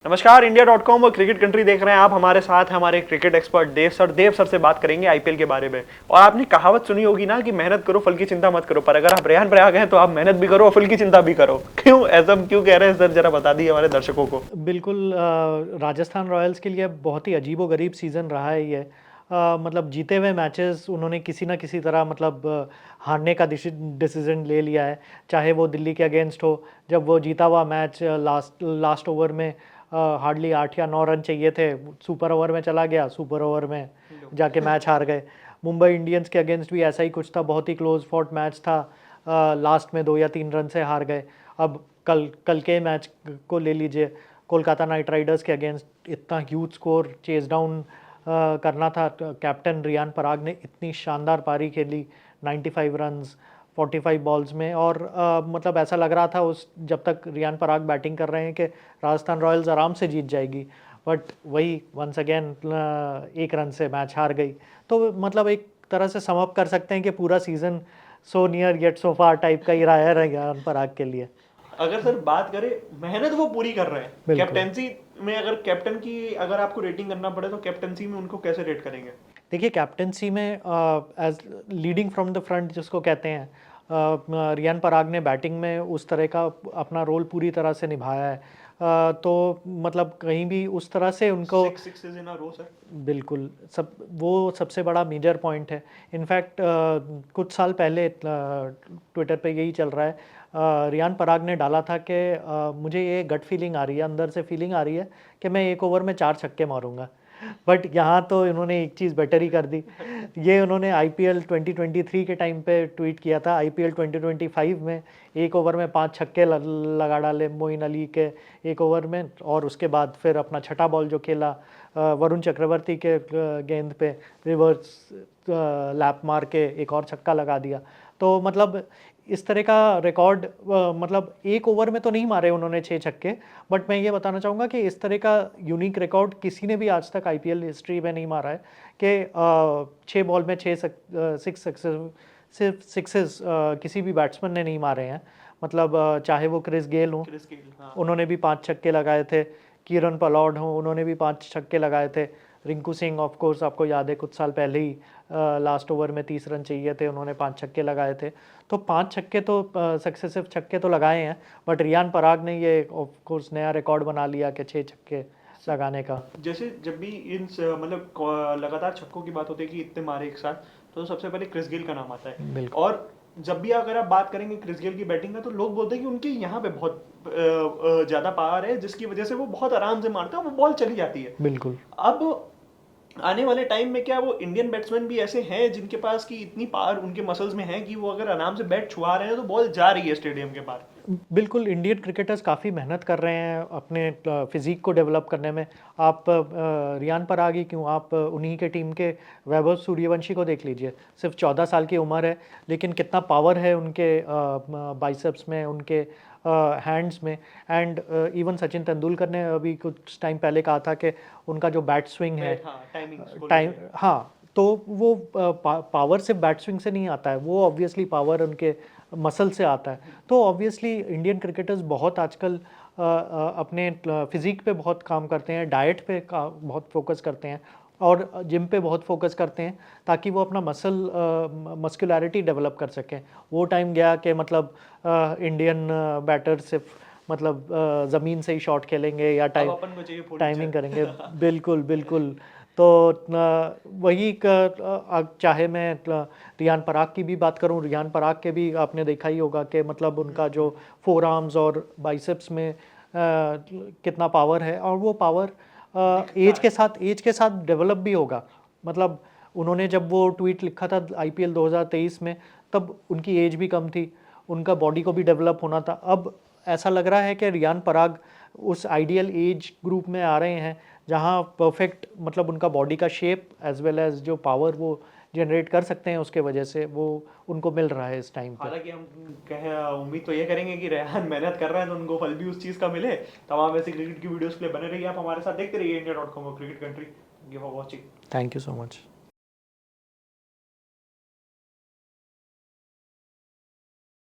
नमस्कार, इंडिया.com और cricket country देख रहे हैं आप। हमारे साथ हैं हमारे क्रिकेट एक्सपर्ट देव सर से बात करेंगे आईपीएल के बारे में। और आपने कहावत सुनी होगी ना कि मेहनत करो फल की चिंता मत करो, पर अगर आप रेहान पर आ गए तो आप मेहनत भी करो और फल की चिंता भी करो। क्यों ऐसा क्यों कह रहे हैं सर, जरा बता दीजिए हमारे दर्शकों को। बिल्कुल राजस्थान रॉयल्स के लिए बहुत ही अजीबोगरीब सीज़न रहा है ये। मतलब जीते हुए मैचेस उन्होंने किसी ना किसी तरह मतलब हारने का डिसीजन ले लिया है, चाहे वो दिल्ली के अगेंस्ट हो। जब वो जीता हुआ मैच लास्ट ओवर में हार्डली 8 या 9 रन चाहिए थे, सुपर ओवर में चला गया, सुपर ओवर में जाके मैच हार गए। मुंबई इंडियंस के अगेंस्ट भी ऐसा ही कुछ था, बहुत ही क्लोज फॉट मैच था, लास्ट में 2 या 3 रन से हार गए। अब कल के मैच को ले लीजिए, कोलकाता नाइट राइडर्स के अगेंस्ट इतना ह्यूज स्कोर चेज डाउन करना था। कैप्टन रियान पराग ने इतनी शानदार पारी खेली, 95 रन्स 45 बॉल्स में। और मतलब ऐसा लग रहा था उस जब तक रियान पराग बैटिंग कर रहे हैं कि राजस्थान रॉयल्स आराम से जीत जाएगी, बट वही वंस अगेन 1 रन से मैच हार गई। तो मतलब एक तरह से सम अप कर सकते हैं कि पूरा season so near yet so far type का ही रहा है रियान पराग के लिए। अगर सर बात करें, मेहनत वो पूरी कर रहे हैं। बिल्कुल। कैप्टेंसी में अगर कैप्टन की अगर आपको रेटिंग करना पड़े तो कैप्टेंसी में उनको कैसे रेट करेंगे? देखिए, कैप्टेंसी में as leading from the front जिसको कहते हैं, रियान पराग ने बैटिंग में उस तरह का अपना रोल पूरी तरह से निभाया है। तो मतलब कहीं भी उस तरह से उनको sixes in a row sir. बिल्कुल वो सबसे बड़ा मेजर पॉइंट है। इनफैक्ट कुछ साल पहले ट्विटर पे यही चल रहा है, रियान पराग ने डाला था कि मुझे ये गट फीलिंग आ रही है, अंदर से फीलिंग आ रही है कि मैं 1 ओवर में 4 छक्के मारूंगा। बट यहाँ तो इन्होंने एक चीज़ बेटर ही कर दी। ये उन्होंने आईपीएल 2023 के टाइम पे ट्वीट किया था। आईपीएल 2025 में 1 ओवर में 5 छक्के लगा डाले मोइन अली के 1 ओवर में, और उसके बाद फिर अपना छठा बॉल जो खेला वरुण चक्रवर्ती के गेंद पे रिवर्स लैप मार के एक और छक्का लगा दिया। तो मतलब इस तरह का रिकॉर्ड, मतलब 1 ओवर में तो नहीं मारे उन्होंने 6 छक्के, बट मैं ये बताना चाहूँगा कि इस तरह का यूनिक रिकॉर्ड किसी ने भी आज तक आईपीएल हिस्ट्री में नहीं मारा है कि 6 बॉल में 6 सिर्फ सिक्सेस किसी भी बैट्समैन ने नहीं मारे हैं। मतलब चाहे वो क्रिस गेल हो, हाँ। उन्होंने भी 5 छक्के लगाए थे। कीरन पलॉड हो, उन्होंने भी 5 छक्के लगाए थे। रिंकू सिंह ऑफ कोर्स आपको याद है, कुछ साल पहले ही लास्ट ओवर में 30 रन चाहिए थे, उन्होंने 5 छक्के लगाए थे। तो 5 छक्के तो सक्सेसिव छक्के तो लगाए हैं, बट रियान पराग ने ये ऑफ कोर्स नया रिकॉर्ड बना लिया कि 6 छक्के लगाने का। जैसे जब भी इन मतलब लगातार छक्कों की बात होती है कि इतने मारे एक साथ, तो सबसे पहले क्रिस गेल का नाम आता है। बिल्कुल। और जब भी अगर आप बात करेंगे क्रिस गेल की बैटिंग का, तो लोग बोलते हैं कि उनके यहाँ पे बहुत ज्यादा पावर है, जिसकी वजह से वो बहुत आराम से मारते हैं, वो बॉल चली जाती है। बिल्कुल। अब आने वाले टाइम में क्या वो इंडियन बैट्समैन भी ऐसे हैं जिनके पास की इतनी पावर उनके मसल्स में है कि वो अगर आराम से बैट छुआ रहे हैं तो बॉल जा रही है स्टेडियम के बाहर? बिल्कुल, इंडियन क्रिकेटर्स काफ़ी मेहनत कर रहे हैं अपने फिज़ीक को डेवलप करने में। आप रियान पराग ही क्यों, आप उन्हीं के टीम के वैभव सूर्यवंशी को देख लीजिए। सिर्फ 14 साल की उम्र है, लेकिन कितना पावर है उनके बाइसेप्स में, उनके हैंड्स में। एंड इवन सचिन तेंदुलकर ने अभी कुछ टाइम पहले कहा था कि उनका जो बैट स्विंग है, हाँ, तो वो पावर सिर्फ बैट स्विंग से नहीं आता है, वो ऑब्वियसली पावर उनके मसल से आता है। तो ऑब्वियसली इंडियन क्रिकेटर्स बहुत आजकल अपने फिजिक पे बहुत काम करते हैं, डाइट पे बहुत फोकस करते हैं, और जिम पे बहुत फोकस करते हैं, ताकि वो अपना मस्कुलैरिटी डेवलप कर सकें। वो टाइम गया कि मतलब इंडियन बैटर सिर्फ मतलब ज़मीन से ही शॉट खेलेंगे या टाइमिंग करेंगे। बिल्कुल बिल्कुल। तो वही चाहे मैं रियान पराग की भी बात करूं, रियान पराग के भी आपने देखा ही होगा कि मतलब उनका जो फोर आर्म्स और बाइसेप्स में कितना पावर है, और वो पावर एज के साथ डेवलप भी होगा। मतलब उन्होंने जब वो ट्वीट लिखा था आईपीएल 2023 में, तब उनकी एज भी कम थी, उनका बॉडी को भी डेवलप होना था। अब ऐसा लग रहा है कि रियान पराग उस आइडियल एज ग्रुप में आ रहे हैं जहां परफेक्ट मतलब उनका बॉडी का शेप एज वेल एज जो पावर वो जनरेट कर सकते हैं, उसके वजह से वो उनको मिल रहा है इस टाइम पे। हालांकि हम उम्मीद तो ये करेंगे कि रेहान मेहनत कर रहे हैं तो उनको फल भी उस चीज का मिले। तमाम ऐसी क्रिकेट की वीडियोस के लिए बने रहिए आप हमारे साथ, देखते रहिए इंडिया.com और cricket country. Give a watching. Thank you so much.